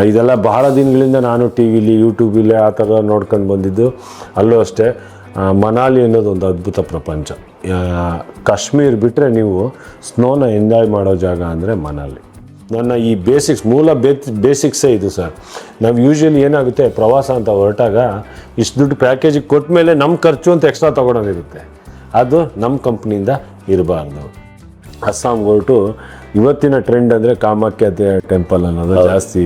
ಇದೆಲ್ಲ ಬಹಳ ದಿನಗಳಿಂದ ನಾನು ಟಿ ವಿಲಿ ಯೂಟ್ಯೂಬಲ್ಲಿ ಆ ಥರ ನೋಡ್ಕೊಂಡು ಬಂದಿದ್ದು. ಅಲ್ಲೂ ಅಷ್ಟೇ, ಮನಾಲಿ ಅನ್ನೋದು ಒಂದು ಅದ್ಭುತ ಪ್ರಪಂಚ. ಕಾಶ್ಮೀರ್ ಬಿಟ್ಟರೆ ನೀವು ಸ್ನೋನ ಎಂಜಾಯ್ ಮಾಡೋ ಜಾಗ ಅಂದರೆ ಮನಾಲಿ. ನನ್ನ ಈ ಮೂಲ ಬೇಸಿಕ್ಸೇ ಇದು ಸರ್. ನಾವು ಯೂಶ್ವಲಿ ಏನಾಗುತ್ತೆ, ಪ್ರವಾಸ ಅಂತ ಹೊರಟಾಗ ಇಷ್ಟು ದುಡ್ಡು ಪ್ಯಾಕೇಜಿಗೆ ಕೊಟ್ಟ ಮೇಲೆ ನಮ್ಮ ಖರ್ಚು ಅಂತ ಎಕ್ಸ್ಟ್ರಾ ತೊಗೊಳೋದಿರುತ್ತೆ. ಅದು ನಮ್ಮ ಕಂಪ್ನಿಯಿಂದ ಇರಬಾರ್ದು. ಅಸ್ಸಾಂ ಹೊರಟು ಇವತ್ತಿನ ಟ್ರೆಂಡ್ ಅಂದರೆ ಕಾಮಾಖ್ಯ ಟೆಂಪಲ್ ಅನ್ನೋದು ಜಾಸ್ತಿ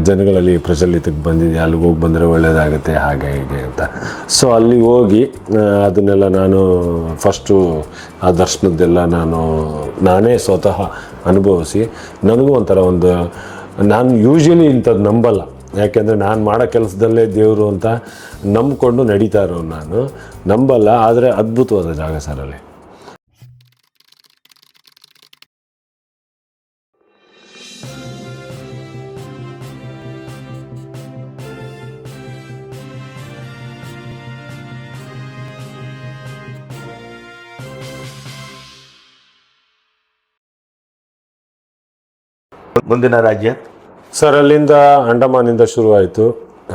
ಜನಗಳಲ್ಲಿ ಪ್ರಚಲಿತಕ್ಕೆ ಬಂದಿದೆ. ಅಲ್ಲಿಗೆ ಹೋಗಿ ಬಂದರೆ ಒಳ್ಳೆಯದಾಗುತ್ತೆ ಹಾಗೆ ಹೀಗೆ ಅಂತ. ಸೊ ಅಲ್ಲಿ ಹೋಗಿ ಅದನ್ನೆಲ್ಲ ನಾನು ಫಸ್ಟು ಆ ದರ್ಶನದ್ದೆಲ್ಲ ನಾನೇ ಸ್ವತಃ ಅನುಭವಿಸಿ ನನಗೂ ಒಂಥರ ನಾನು ಯೂಶ್ವಲಿ ಇಂಥದ್ದು ನಂಬಲ್ಲ. ಯಾಕೆಂದರೆ ನಾನು ಮಾಡೋ ಕೆಲಸದಲ್ಲೇ ದೇವರು ಅಂತ ನಂಬಿಕೊಂಡು ನಡೀತಾ ಇರೋನು ನಾನು ನಂಬಲ್ಲ. ಆದರೆ ಅದ್ಭುತವಾದ ಜಾಗ ಸರ್ ಅಲ್ಲಿ. ಮುಂದಿನ ರಾಜ್ಯ ಸರ್, ಅಲ್ಲಿಂದ ಅಂಡಮಾನಿಂದ ಶುರುವಾಯಿತು.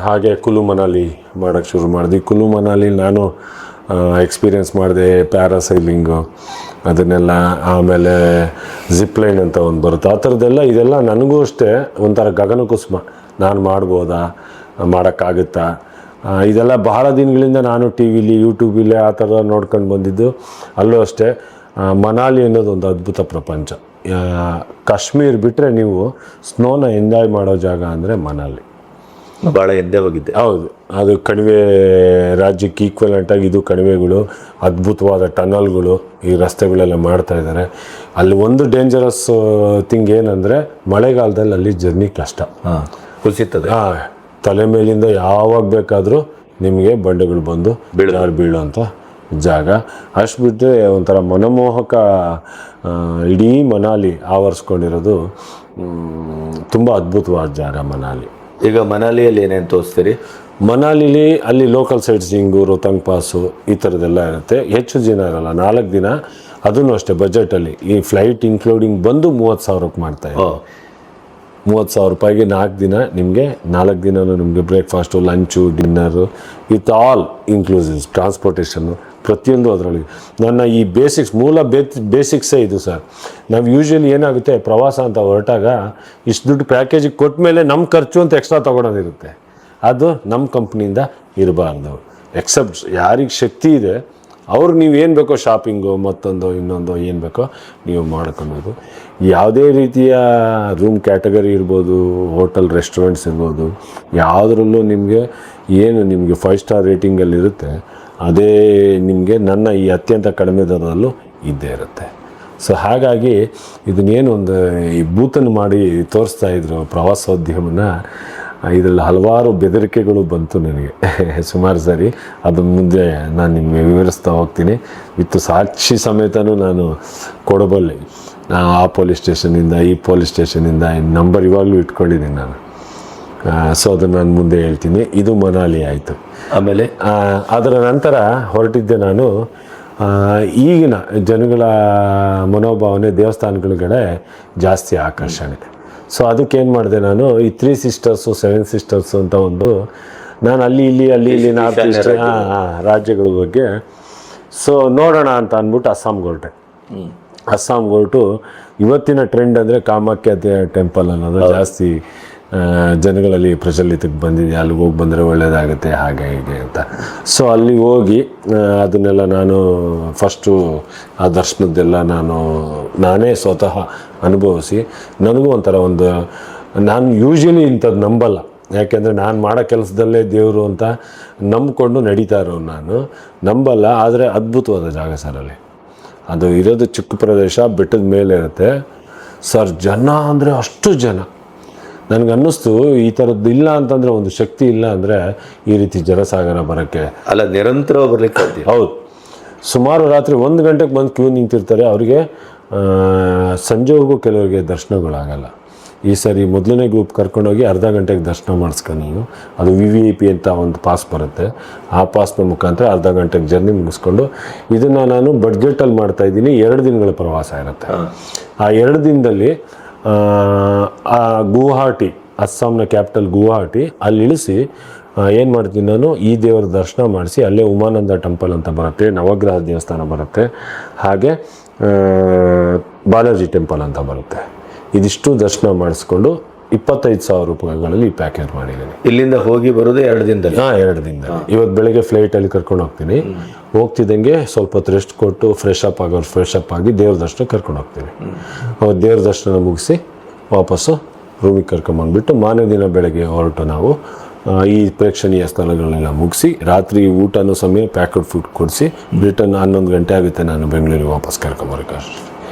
ಹಾಗೆ ಕುಲು ಮನಾಲಿ ಮಾಡೋಕ್ಕೆ ಶುರು ಮಾಡಿದ್ವಿ. ಕುಲು ಮನಾಲಿ ನಾನು ಎಕ್ಸ್ಪೀರಿಯೆನ್ಸ್ ಮಾಡಿದೆ, ಪ್ಯಾರಾಸೈಲಿಂಗು ಅದನ್ನೆಲ್ಲ. ಆಮೇಲೆ ಜಿಪ್ಲೈನ್ ಅಂತ ಒಂದು ಬರುತ್ತೆ, ಆ ಥರದ್ದೆಲ್ಲ. ಇದೆಲ್ಲ ನನಗೂ ಅಷ್ಟೇ ಒಂಥರ ಗಗನಕುಸುಮ. ನಾನು ಮಾಡ್ಬೋದಾ, ಮಾಡೋಕ್ಕಾಗುತ್ತಾ? ಇದೆಲ್ಲ ಬಹಳ ದಿನಗಳಿಂದ ನಾನು ಟಿ ವಿಲಿ ಯೂಟ್ಯೂಬಲ್ಲಿ ಆ ಥರ ನೋಡ್ಕೊಂಡು ಬಂದಿದ್ದು. ಅಲ್ಲೂ ಅಷ್ಟೇ, ಮನಾಲಿ ಅನ್ನೋದು ಒಂದು ಅದ್ಭುತ ಪ್ರಪಂಚ. ಕಾಶ್ಮೀರ್ ಬಿಟ್ಟರೆ ನೀವು ಸ್ನೋನ ಎಂಜಾಯ್ ಮಾಡೋ ಜಾಗ ಅಂದರೆ ಮನಾಲಿ. ಭಾಳ ಹಿಂದೆ ಹೋಗಿದ್ದೆ. ಹೌದು, ಅದು ಕಣಿವೆ ರಾಜ್ಯಕ್ಕೆ ಈಕ್ವಲೆಂಟಾಗಿ ಇದು ಕಣಿವೆಗಳು, ಅದ್ಭುತವಾದ ಟನಲ್ಗಳು, ಈ ರಸ್ತೆಗಳೆಲ್ಲ ಮಾಡ್ತಾ ಇದ್ದಾರೆ. ಅಲ್ಲಿ ಒಂದು ಡೇಂಜರಸ್ ಥಿಂಗ್ ಏನಂದರೆ ಮಳೆಗಾಲದಲ್ಲಿ ಅಲ್ಲಿ ಜರ್ನಿ ಕಷ್ಟ, ಕುಸಿತದೆ. ತಲೆ ಮೇಲಿಂದ ಯಾವಾಗ ಬೇಕಾದರೂ ನಿಮಗೆ ಬಂಡೆಗಳು ಬಂದು ಬೀಳೋಂಥ ಜಾಗ. ಅಷ್ಟು ಬಿಟ್ಟರೆ ಒಂಥರ ಮನಮೋಹಕ ಇಡೀ ಮನಾಲಿ ಆವರಿಸ್ಕೊಂಡಿರೋದು. ತುಂಬ ಅದ್ಭುತವಾದ ಜಾಗ ಮನಾಲಿ. ಈಗ ಮನಾಲಿಯಲ್ಲಿ ಏನೇನು ತೋರಿಸ್ತೀರಿ? ಮನಾಲಿಲಿ ಅಲ್ಲಿ local site seeing, Rohtang pass ಈ ಥರದ್ದೆಲ್ಲ ಇರುತ್ತೆ. ಹೆಚ್ಚು ದಿನ ಇರಲ್ಲ, 4 ದಿನ. ಅದೂ ಅಷ್ಟೇ ಬಜೆಟಲ್ಲಿ. ಈ ಫ್ಲೈಟ್ ಇನ್ಕ್ಲೂಡಿಂಗ್ ಬಂದು 30,000ಕ್ಕೆ ಮಾಡ್ತಾಯಿದೆ. 30,000 ರೂಪಾಯಿಗೆ 4 ದಿನ ನಿಮಗೆ. 4 ದಿನವೂ ನಿಮಗೆ breakfast, lunch, dinner with all inclusives, transportation ಪ್ರತಿಯೊಂದು ಅದರೊಳಗೆ. ನನ್ನ ಈ ಮೂಲ ಬೇಸಿಕ್ಸೇ ಇದು ಸರ್. ನಾವು ಯೂಶ್ವಲಿ ಏನಾಗುತ್ತೆ, ಪ್ರವಾಸ ಅಂತ ಹೊರಟಾಗ ಇಷ್ಟು ದುಡ್ಡು ಪ್ಯಾಕೇಜಿಗೆ ಕೊಟ್ಟ ಮೇಲೆ ನಮ್ಮ ಖರ್ಚು ಅಂತ ಎಕ್ಸ್ಟ್ರಾ ತೊಗೊಳೋದಿರುತ್ತೆ. ಅದು ನಮ್ಮ ಕಂಪ್ನಿಯಿಂದ ಇರಬಾರ್ದು. ಎಕ್ಸೆಪ್ಟ್ ಯಾರಿಗೆ ಶಕ್ತಿ ಇದೆ ಅವ್ರು ನೀವು ಏನು ಬೇಕೋ, ಶಾಪಿಂಗು ಮತ್ತೊಂದು ಇನ್ನೊಂದು ಏನು ಬೇಕೋ ನೀವು ಮಾಡ್ಕೊಬೋದು. ಯಾವುದೇ ರೀತಿಯ ರೂಮ್ ಕ್ಯಾಟಗರಿ ಇರ್ಬೋದು, ಹೋಟೆಲ್ ರೆಸ್ಟೋರೆಂಟ್ಸ್ ಇರ್ಬೋದು, ಯಾವುದ್ರಲ್ಲೂ ನಿಮಗೆ ನಿಮಗೆ 5 ಸ್ಟಾರ್ ರೇಟಿಂಗಲ್ಲಿರುತ್ತೆ ಅದೇ ನಿಮಗೆ ನನ್ನ ಈ ಅತ್ಯಂತ ಕಡಿಮೆ ದರದಲ್ಲೂ ಇದ್ದೇ ಇರುತ್ತೆ. ಸೊ ಹಾಗಾಗಿ ಇದನ್ನೇನು ಈ ಬೂತನ್ನು ಮಾಡಿ ತೋರಿಸ್ತಾಯಿದ್ರು ಪ್ರವಾಸೋದ್ಯಮನ. ಇದರಲ್ಲಿ ಹಲವಾರು ಬೆದರಿಕೆಗಳು ಬಂತು ನನಗೆ ಸುಮಾರು ಸರಿ. ಅದು ಮುಂದೆ ನಾನು ನಿಮಗೆ ವಿವರಿಸ್ತಾ ಹೋಗ್ತೀನಿ. ವಿತ್ ಸಾಕ್ಷಿ ಸಮೇತನೂ ನಾನು ಕೊಡಬಲ್ಲೆ. ಆ ಪೊಲೀಸ್ ಸ್ಟೇಷನಿಂದ ಈ ಪೊಲೀಸ್ ಸ್ಟೇಷನಿಂದ ನಂಬರ್ ಇವಾಗಲೂ ಇಟ್ಕೊಂಡಿದ್ದೀನಿ ನಾನು. ಸೊ ಅದನ್ನು ನಾನು ಮುಂದೆ ಹೇಳ್ತೀನಿ. ಇದು ಮನಾಲಿ ಆಯಿತು. ಆಮೇಲೆ ಅದರ ನಂತರ ಹೊರಟಿದ್ದೆ ನಾನು. ಈಗಿನ ಜನಗಳ ಮನೋಭಾವನೆ ದೇವಸ್ಥಾನಗಳ ಕಡೆ ಜಾಸ್ತಿ ಆಕರ್ಷಣೆ. ಸೊ ಅದಕ್ಕೇನು ಮಾಡಿದೆ ನಾನು, ಈ 3 ಸಿಸ್ಟರ್ಸು 7 ಸಿಸ್ಟರ್ಸು ಅಂತ ನಾನು ಅಲ್ಲಿ ಇಲ್ಲಿ ನಾರ್ತ್ ಈಸ್ಟ್ ರಾಜ್ಯಗಳ ಬಗ್ಗೆ ಸೊ ನೋಡೋಣ ಅಂತ ಅಂದ್ಬಿಟ್ಟು ಅಸ್ಸಾಂ ಹೊರಟು ಇವತ್ತಿನ ಟ್ರೆಂಡ್ ಅಂದರೆ ಕಾಮಾಖ್ಯ ಟೆಂಪಲ್ ಅನ್ನೋದು ಜಾಸ್ತಿ ಜನಗಳಲ್ಲಿ ಪ್ರಚಲಿತಕ್ಕೆ ಬಂದಿದೆ. ಅಲ್ಲಿಗೆ ಹೋಗಿ ಬಂದರೆ ಒಳ್ಳೆಯದಾಗುತ್ತೆ ಹಾಗೆ ಹೀಗೆ ಅಂತ. ಸೊ ಅಲ್ಲಿ ಹೋಗಿ ಅದನ್ನೆಲ್ಲ ನಾನು ಫಸ್ಟು ಆ ದರ್ಶನದ್ದೆಲ್ಲ ನಾನೇ ಸ್ವತಃ ಅನುಭವಿಸಿ ನನಗೂ ಒಂಥರ ನಾನು ಯೂಶ್ವಲಿ ಇಂಥದ್ದು ನಂಬಲ್ಲ. ಯಾಕೆಂದರೆ ನಾನು ಮಾಡೋ ಕೆಲಸದಲ್ಲೇ ದೇವರು ಅಂತ ನಂಬಿಕೊಂಡು ನಡೀತಾ ಇರೋನು ನಾನು ನಂಬಲ್ಲ. ಆದರೆ ಅದ್ಭುತವಾದ ಜಾಗ ಸರ್ ಅಲ್ಲಿ. ಅದು ಇರೋದು ಚಿಕ್ಕ ಪ್ರದೇಶ, ಬೆಟ್ಟದ ಮೇಲೆ ಇರುತ್ತೆ ಸರ್. ಜನ ಅಂದರೆ ಅಷ್ಟು ಜನ. ನನಗನ್ನಿಸ್ತು ಈ ಥರದ್ದು ಇಲ್ಲ ಅಂತಂದರೆ, ಒಂದು ಶಕ್ತಿ ಇಲ್ಲ ಅಂದರೆ ಈ ರೀತಿ ಜನಸಾಗರ ಬರೋಕ್ಕೆ ಅಲ್ಲ, ನಿರಂತರ ಬರಲಿಕ್ಕೆ ಹೌದು. ಸುಮಾರು ರಾತ್ರಿ 1 ಗಂಟೆಗೆ ಬಂದು ಕ್ಯೂ ನಿಂತಿರ್ತಾರೆ. ಅವರಿಗೆ ಸಂಜೆವರೆಗೂ ಕೆಲವರಿಗೆ ದರ್ಶನಗಳಾಗಲ್ಲ. ಈ ಸರಿ ಮೊದಲನೇ ಗ್ರೂಪ್ ಕರ್ಕೊಂಡೋಗಿ ಅರ್ಧ ಗಂಟೆಗೆ ದರ್ಶನ ಮಾಡಿಸ್ಕೊಂಡು ನೀವು ಅದು VIP ಅಂತ ಒಂದು ಪಾಸ್ ಬರುತ್ತೆ. ಆ ಪಾಸ್ನ ಮುಖಾಂತರ ಅರ್ಧ ಗಂಟೆಗೆ ಜರ್ನಿ ಮುಗಿಸ್ಕೊಂಡು ಇದನ್ನು ನಾನು ಬಡ್ಜೆಟಲ್ಲಿ ಮಾಡ್ತಾಯಿದ್ದೀನಿ. 2 ದಿನಗಳ ಪ್ರವಾಸ ಇರುತ್ತೆ. ಆ 2 ದಿನದಲ್ಲಿ ಗುವಾಹಟಿ ಅಸ್ಸಾಂನ ಕ್ಯಾಪಿಟಲ್ ಗುವಾಹಟಿ, ಅಲ್ಲಿ ಇಳಿಸಿ ಏನು ಮಾಡ್ತೀನಿ ನಾನು, ಈ ದೇವರ ದರ್ಶನ ಮಾಡಿಸಿ ಅಲ್ಲೇ ಉಮಾನಂದ ಟೆಂಪಲ್ ಅಂತ ಬರುತ್ತೆ, ನವಗ್ರಹ ದೇವಸ್ಥಾನ ಬರುತ್ತೆ, ಹಾಗೆ ಬಾಲಾಜಿ ಟೆಂಪಲ್ ಅಂತ ಬರುತ್ತೆ. ಇದಿಷ್ಟು ದರ್ಶನ ಮಾಡಿಸ್ಕೊಂಡು 25,000 ರೂಪಾಯಿಗಳಲ್ಲಿ ಈ ಪ್ಯಾಕೇಜ್ ಮಾಡಿದ್ದೀನಿ. ಇಲ್ಲಿಂದ ಹೋಗಿ ಬರೋದು 2 ದಿನದಲ್ಲಿ? 2 ದಿನದಲ್ಲಿ. ಇವತ್ತು ಬೆಳಗ್ಗೆ ಫ್ಲೈಟಲ್ಲಿ ಕರ್ಕೊಂಡು ಹೋಗ್ತೀನಿ. ಹೋಗ್ತಿದ್ದಂಗೆ ಸ್ವಲ್ಪ ಹೊತ್ತು ರೆಸ್ಟ್ ಕೊಟ್ಟು ಫ್ರೆಶ್ ಅಪ್ ಆಗಿ ದೇವ್ರ ದರ್ಶನ ಕರ್ಕೊಂಡು ಹೋಗ್ತೀನಿ. ದೇವ್ರ ದರ್ಶನ ಮುಗಿಸಿ ವಾಪಸ್ಸು ರೂಮಿಗೆ ಕರ್ಕೊಂಬಂದ್ಬಿಟ್ಟು ಮಾರನೇ ದಿನ ಬೆಳಗ್ಗೆ ಹೊರಟು ನಾವು ಈ ಪ್ರೇಕ್ಷಣೀಯ ಸ್ಥಳಗಳನ್ನೆಲ್ಲ ಮುಗಿಸಿ ರಾತ್ರಿ ಊಟನೂ ಸಮಯ ಪ್ಯಾಕೆಟ್ ಫುಡ್ ಕೊಡಿಸಿ ರಿಟರ್ನ್ 11 ಗಂಟೆ ಆಗುತ್ತೆ ನಾನು ಬೆಂಗಳೂರಿಗೆ ವಾಪಸ್ ಕರ್ಕೊಂಬರೋಕೆ.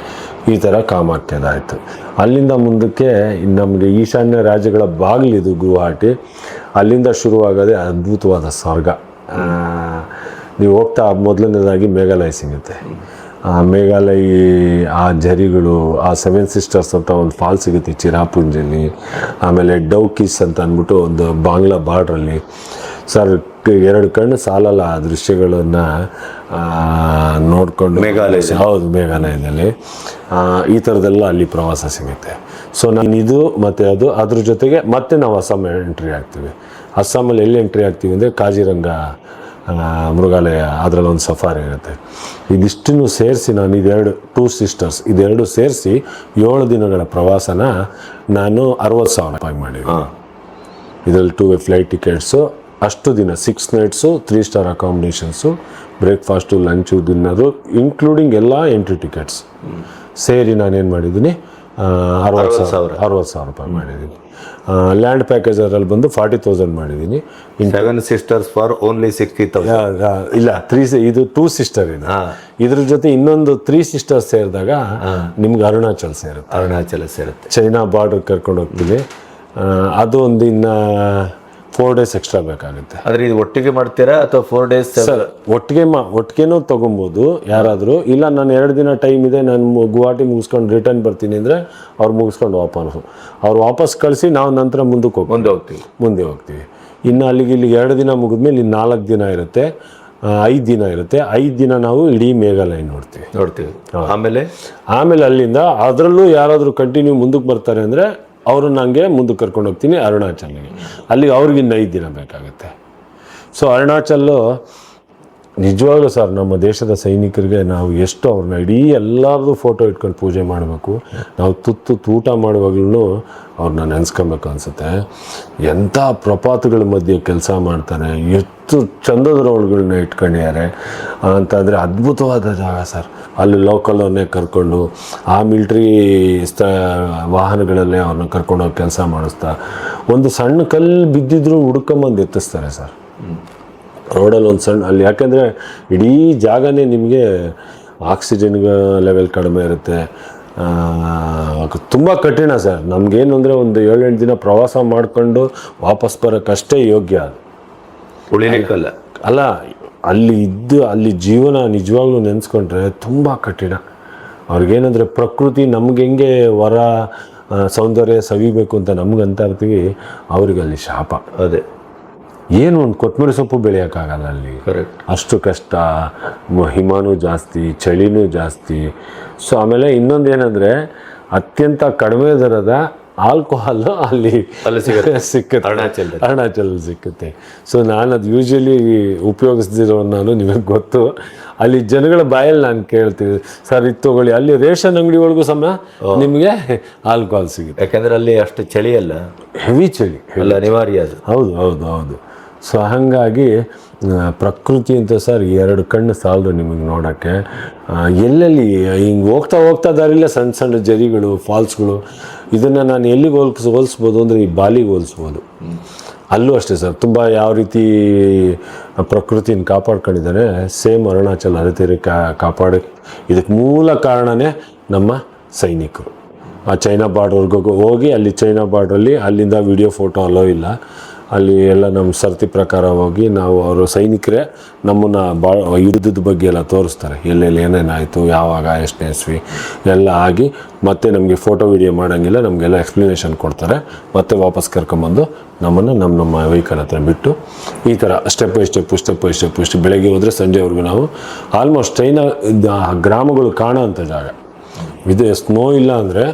ಈ ಥರ ಕಾಮಾಖ್ಯದಾಯಿತು. ಅಲ್ಲಿಂದ ಮುಂದಕ್ಕೆ ನಮಗೆ ಈಶಾನ್ಯ ರಾಜ್ಯಗಳ ಬಾಗಿಲಿದು ಗುವಾಹಟಿ. ಅಲ್ಲಿಂದ ಶುರುವಾಗೋದೇ ಅದ್ಭುತವಾದ ಸ್ವರ್ಗ. ನೀವು ಹೋಗ್ತಾ ಮೊದಲನೇದಾಗಿ ಮೇಘಾಲಯ ಸಿಗುತ್ತೆ. ಆ ಮೇಘಾಲಯ ಆ ಝರಿಗಳು, ಆ 7 ಸಿಸ್ಟರ್ಸ್ ಅಂತ ಒಂದು ಫಾಲ್ ಸಿಗುತ್ತೆ ಚಿರಾಪುಂಜಲ್ಲಿ, ಆಮೇಲೆ ಡೌಕಿಸ್ ಅಂತ ಅಂದ್ಬಿಟ್ಟು ಒಂದು ಬಾಂಗ್ಲಾ ಬಾರ್ಡ್ರಲ್ಲಿ. ಸರ್ 2 ಕಣ್ಣು ಸಾಲಲ್ಲ ಆ ದೃಶ್ಯಗಳನ್ನು ನೋಡಿಕೊಂಡು. ಹೌದು, ಮೇಘಾಲಯದಲ್ಲಿ ಈ ಥರದ್ದೆಲ್ಲ ಅಲ್ಲಿ ಪ್ರವಾಸ ಸಿಗುತ್ತೆ. ಸೊ ನಾನು ಇದು ಮತ್ತು ಅದ್ರ ಜೊತೆಗೆ ಮತ್ತೆ ನಾವು ಅಸ್ಸಾಂ ಎಂಟ್ರಿ ಆಗ್ತೀವಿ. ಅಸ್ಸಾಮಲ್ಲಿ ಎಲ್ಲಿ ಎಂಟ್ರಿ ಆಗ್ತೀವಿ ಅಂದರೆ ಕಾಜಿರಂಗ ಮೃಗಾಲಯ, ಅದರಲ್ಲಿ ಒಂದು ಸಫಾರಿ ಇರುತ್ತೆ. ಇದಿಷ್ಟನ್ನು ಸೇರಿಸಿ ನಾನು 2 ಸಿಸ್ಟರ್ಸ್ ಇದೆರಡು ಸೇರಿಸಿ 7 ದಿನಗಳ ಪ್ರವಾಸನ ನಾನು 60,000 ರೂಪಾಯಿ ಮಾಡಿದ್ದೀನಿ. ಇದರಲ್ಲಿ 2 ವೇ ಫ್ಲೈಟ್ ಟಿಕೆಟ್ಸು, ಅಷ್ಟು ದಿನ 6 nights, 3 star accommodations, breakfast, lunch, dinner including ಎಲ್ಲ ಎಂಟ್ರಿ ಟಿಕೆಟ್ಸ್ ಸೇರಿ ನಾನೇನು ಮಾಡಿದ್ದೀನಿ 60,000 ರೂಪಾಯಿ ಮಾಡಿದ್ದೀನಿ. ಲ್ಯಾಂಡ್ ಪ್ಯಾಕೇಜ್ ಅದರಲ್ಲಿ ಬಂದು 40,000 ಮಾಡಿದ್ದೀನಿ. 7 ಸಿಸ್ಟರ್ಸ್ ಫಾರ್ ಓನ್ಲಿ 60,000? ಇಲ್ಲ, ಇದು 2 ಸಿಸ್ಟರ್ ಇದೆ. ಇದ್ರ ಜೊತೆ ಇನ್ನೊಂದು 3 ಸಿಸ್ಟರ್ಸ್ ಸೇರಿದಾಗ ನಿಮ್ಗೆ ಅರುಣಾಚಲ್ ಸೇರುತ್ತೆ. ಚೈನಾ ಬಾರ್ಡರ್ ಕರ್ಕೊಂಡು ಹೋಗ್ತೀವಿ. ಅದು ಒಂದು ಇನ್ನು 4 ಡೇಸ್ ಎಕ್ಸ್ಟ್ರಾ ಬೇಕಾಗುತ್ತೆ. ಆದರೆ ಇದು ಒಟ್ಟಿಗೆ ಮಾಡ್ತೀರಾ ಅಥವಾ 4 ಡೇಸ್? ಸರ್ ಒಟ್ಟಿಗೆನೂ ತೊಗೊಬೋದು ಯಾರಾದರೂ. ಇಲ್ಲ ನಾನು 2 ದಿನ ಟೈಮ್ ಇದೆ, ನಾನು ಗುವಾಹಟಿ ಮುಗಿಸ್ಕೊಂಡು ರಿಟರ್ನ್ ಬರ್ತೀನಿ ಅಂದರೆ ಅವ್ರು ಮುಗಿಸ್ಕೊಂಡು ವಾಪಸ್ ಕಳಿಸಿ ನಾವು ನಂತರ ಮುಂದೆ ಹೋಗ್ತೀವಿ. ಇನ್ನು ಅಲ್ಲಿಗೆ 2 ದಿನ ಮುಗಿದ್ಮೇಲೆ ಇನ್ನು 4 ದಿನ ಇರುತ್ತೆ, 5 ದಿನ ಇರುತ್ತೆ. 5 ದಿನ ನಾವು ಇಡೀ ಮೇಘಾಲಯ ನೋಡ್ತೀವಿ. ಆಮೇಲೆ ಅಲ್ಲಿಂದ ಅದರಲ್ಲೂ ಯಾರಾದರೂ ಕಂಟಿನ್ಯೂ ಮುಂದಕ್ಕೆ ಬರ್ತಾರೆ ಅಂದರೆ ಅವರು ನನಗೆ ಮುಂದಕ್ಕೆ ಕರ್ಕೊಂಡು ಹೋಗ್ತೀನಿ ಅರುಣಾಚಲ್ಗೆ. ಅಲ್ಲಿಗೆ ಅವ್ರಿಗಿನ್ನ 5 ದಿನ ಬೇಕಾಗುತ್ತೆ. ಸೊ ಅರುಣಾಚಲ್ಲು ನಿಜವಾಗ್ಲೂ ಸರ್ ನಮ್ಮ ದೇಶದ ಸೈನಿಕರಿಗೆ ನಾವು ಎಷ್ಟು ಅವ್ರನ್ನ ಇಡೀ ಎಲ್ಲರದು ಫೋಟೋ ಇಟ್ಕೊಂಡು ಪೂಜೆ ಮಾಡಬೇಕು. ನಾವು ತುತ್ತು ಊಟ ಮಾಡುವಾಗಲೂ ಅವ್ರನ್ನ ನೆನೆಸ್ಕೊಬೇಕು ಅನಿಸುತ್ತೆ. ಎಂಥ ಪ್ರಪಾತಗಳ ಮಧ್ಯೆ ಕೆಲಸ ಮಾಡ್ತಾರೆ, ಎಷ್ಟು ಚಂದದ ರೋಡ್ಗಳನ್ನ ಇಟ್ಕೊಂಡಿದ್ದಾರೆ ಅಂತಂದರೆ ಅದ್ಭುತವಾದ ಜಾಗ ಸರ್. ಅಲ್ಲಿ ಲೋಕಲನ್ನೇ ಕರ್ಕೊಂಡು ಆ ಮಿಲ್ಟ್ರಿ ವಾಹನಗಳಲ್ಲೇ ಅವ್ರನ್ನ ಕರ್ಕೊಂಡೋಗಿ ಕೆಲಸ ಮಾಡಿಸ್ತಾ ಒಂದು ಸಣ್ಣ ಕಲ್ಲು ಬಿದ್ದಿದ್ರು ಹುಡ್ಕೊಂಬಂದು ಎತ್ತಿಸ್ತಾರೆ ಸರ್ ರೋಡಲ್ಲಿ ಒಂದು ಸಣ್ಣ. ಅಲ್ಲಿ ಯಾಕೆಂದರೆ ಇಡೀ ಜಾಗನೇ ನಿಮಗೆ ಆಕ್ಸಿಜನ್ ಲೆವೆಲ್ ಕಡಿಮೆ ಇರುತ್ತೆ, ತುಂಬ ಕಠಿಣ ಸರ್. ನಮಗೇನು ಅಂದರೆ ಒಂದು 7-8 ದಿನ ಪ್ರವಾಸ ಮಾಡಿಕೊಂಡು ವಾಪಸ್ ಬರೋಕ್ಕಷ್ಟೇ ಯೋಗ್ಯ ಅದು. ಉಳಿಲಿಕ್ಕಲ್ಲ ಅಲ್ಲ, ಅಲ್ಲಿ ಜೀವನ ನಿಜವಾಗ್ಲೂ ನೆನೆಸ್ಕೊಂಡ್ರೆ ತುಂಬ ಕಠಿಣ. ಅವ್ರಿಗೇನಂದರೆ ಪ್ರಕೃತಿ ನಮ್ಗೆ ಹೆಂಗೆ ಸೌಂದರ್ಯ ಸವಿಬೇಕು ಅಂತ ನಮ್ಗಂತ ಇರ್ತೀವಿ, ಅವ್ರಿಗೆ ಅಲ್ಲಿ ಶಾಪ. ಅದೇ ಏನು ಒಂದು ಕೊತ್ತಂಬರಿ ಸೊಪ್ಪು ಬೆಳೆಯೋಕ್ಕಾಗಲ್ಲ ಅಲ್ಲಿ. ಅಷ್ಟು ಕಷ್ಟ, ಹಿಮನೂ ಜಾಸ್ತಿ, ಚಳಿನೂ ಜಾಸ್ತಿ. ಸೊ ಆಮೇಲೆ ಇನ್ನೊಂದು ಏನಂದರೆ ಅತ್ಯಂತ ಕಡಿಮೆ ದರದ ಆಲ್ಕೋಹಾಲ್ ಅಲ್ಲಿ ಸಿಕ್ಕುತ್ತೆ, ಅರುಣಾಚಲಲ್ಲಿ ಸಿಕ್ಕುತ್ತೆ. ಸೊ ನಾನು ಅದು ಯೂಶ್ವಲಿ ಉಪಯೋಗಿಸ್ದಿರೋ ನಾನು ನಿಮಗೆ ಗೊತ್ತು. ಅಲ್ಲಿ ಜನಗಳ ಬಾಯಲ್ಲಿ ನಾನು ಕೇಳ್ತೀವಿ, ಸರ್ ಇದು ತೊಗೊಳ್ಳಿ. ಅಲ್ಲಿ ರೇಷನ್ ಅಂಗಡಿ ಒಳಗೂ ಸಮ ನಿಮಗೆ ಆಲ್ಕೋಹಾಲ್ ಸಿಗುತ್ತೆ. ಯಾಕೆಂದರೆ ಅಲ್ಲಿ ಅಷ್ಟು ಚಳಿ ಅಲ್ಲ, ಹೆವಿ ಚಳಿ ಅಲ್ಲ, ಅನಿವಾರ್ಯ ಅದು. ಹೌದು. ಸೊ ಹಾಗಾಗಿ ಪ್ರಕೃತಿ ಅಂತ ಸರ್ 2 ಕಣ್ಣು ಸಾಲದು ನಿಮಗೆ ನೋಡೋಕ್ಕೆ. ಎಲ್ಲೆಲ್ಲಿ ಹಿಂಗೆ ಹೋಗ್ತಾ ದಾರಿಲ್ಲ ಸಣ್ಣ ಸಣ್ಣ ಜರಿಗಳು, ಫಾಲ್ಸ್ಗಳು. ಇದನ್ನು ನಾನು ಎಲ್ಲಿಗೆ ಹೋಲಿಸ್ಬೋದು ಅಂದರೆ ಈ ಬಾಲಿಗೆ ಹೋಲಿಸ್ಬೋದು. ಅಲ್ಲೂ ಅಷ್ಟೇ ಸರ್, ತುಂಬ ಯಾವ ರೀತಿ ಪ್ರಕೃತಿನ ಕಾಪಾಡ್ಕೊಂಡಿದ್ದಾರೆ, ಸೇಮ್ ಅರುಣಾಚಲ್ ಅದೇ ತೀರಿ ಇದಕ್ಕೆ ಮೂಲ ಕಾರಣನೇ ನಮ್ಮ ಸೈನಿಕರು. ಆ ಚೈನಾ ಬಾರ್ಡ್ರ್ವರೆಗೂ ಹೋಗಿ ಅಲ್ಲಿ ಚೈನಾ ಬಾರ್ಡ್ರಲ್ಲಿ ಅಲ್ಲಿಂದ ವಿಡಿಯೋ ಫೋಟೋ ಅಲೋ ಇಲ್ಲ. ಅಲ್ಲಿ ಎಲ್ಲ ನಮ್ಮ ಸರ್ತಿ ಪ್ರಕಾರ ಹೋಗಿ ನಾವು ಅವರು ಸೈನಿಕರೇ ನಮ್ಮನ್ನು ಯುದ್ಧದ ಬಗ್ಗೆ ಎಲ್ಲ ತೋರಿಸ್ತಾರೆ, ಎಲ್ಲೆಲ್ಲಿ ಏನೇನಾಯಿತು, ಯಾವಾಗ, ಎಷ್ಟನೇ ಇಸ್ವಿ ಎಲ್ಲ ಆಗಿ ಮತ್ತೆ ನಮಗೆ ಫೋಟೋ ವಿಡಿಯೋ ಮಾಡೋಂಗಿಲ್ಲ, ನಮಗೆಲ್ಲ ಎಕ್ಸ್ಪ್ಲನೇಷನ್ ಕೊಡ್ತಾರೆ. ಮತ್ತೆ ವಾಪಸ್ ಕರ್ಕೊಂಬಂದು ನಮ್ಮನ್ನು ನಮ್ಮ ವೆಹಿಕಲ್ ಹತ್ರ ಬಿಟ್ಟು ಈ ಥರ ಸ್ಟೆಪ್ ಬೈ ಸ್ಟೆಪ್ ಬೆಳಗ್ಗೆ ಹೋದರೆ ಸಂಜೆವರೆಗೂ ನಾವು ಆಲ್ಮೋಸ್ಟ್ ಚೈನಾ ಗ್ರಾಮಗಳು ಕಾಣೋ ಅಂಥ ಜಾಗ. ಇದು ಸ್ನೋ ಇಲ್ಲ ಅಂದರೆ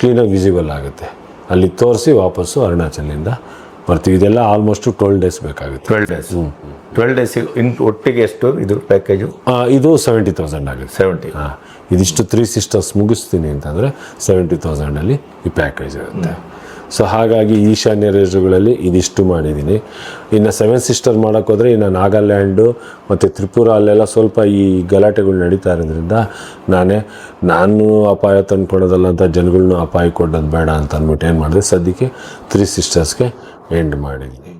ಕ್ಲೀನಾಗಿ ವಿಸಿಬಲ್ ಆಗುತ್ತೆ. ಅಲ್ಲಿ ತೋರಿಸಿ ವಾಪಸ್ಸು ಅರುಣಾಚಲಿಂದ ಬರ್ತೀವಿ. ಇದೆಲ್ಲ ಆಲ್ಮೋಸ್ಟು 12 days ಬೇಕಾಗುತ್ತೆ. 12 days. 12 days ಒಟ್ಟಿಗೆ ಎಷ್ಟು ಇದು ಪ್ಯಾಕೇಜು? ಇದು 70,000 ಆಗುತ್ತೆ. 70. ಹಾಂ, ಇದಿಷ್ಟು 3 sisters ಮುಗಿಸ್ತೀನಿ ಅಂತಂದರೆ 70,000ಅಲ್ಲಿ ಈ ಪ್ಯಾಕೇಜ್ ಇರುತ್ತೆ. ಸೊ ಹಾಗಾಗಿ ಈಶಾನ್ಯ ರಾಜ್ಯಗಳಲ್ಲಿ ಇದಿಷ್ಟು ಮಾಡಿದ್ದೀನಿ. ಇನ್ನು 7 sisters ಮಾಡೋಕ್ಕೆ ಹೋದರೆ ಇನ್ನು ನಾಗಾಲ್ಯಾಂಡು ಮತ್ತು ತ್ರಿಪುರ ಅಲ್ಲೆಲ್ಲ ಸ್ವಲ್ಪ ಈ ಗಲಾಟೆಗಳು ನಡೀತಾ ಇರೋದ್ರಿಂದ ನಾನು ಅಪಾಯ ತಂದ್ಕೊಡೋದಲ್ಲ ಅಂತ ಜನಗಳ್ನು ಅಪಾಯ ಕೊಡೋದು ಬೇಡ ಅಂತ ಅಂದ್ಬಿಟ್ಟು ಏನು ಮಾಡಿದೆ, ಸದ್ಯಕ್ಕೆ 3 sistersಗೆ ಎಂಡ್ ಮಾಡಿದ್ದೀನಿ.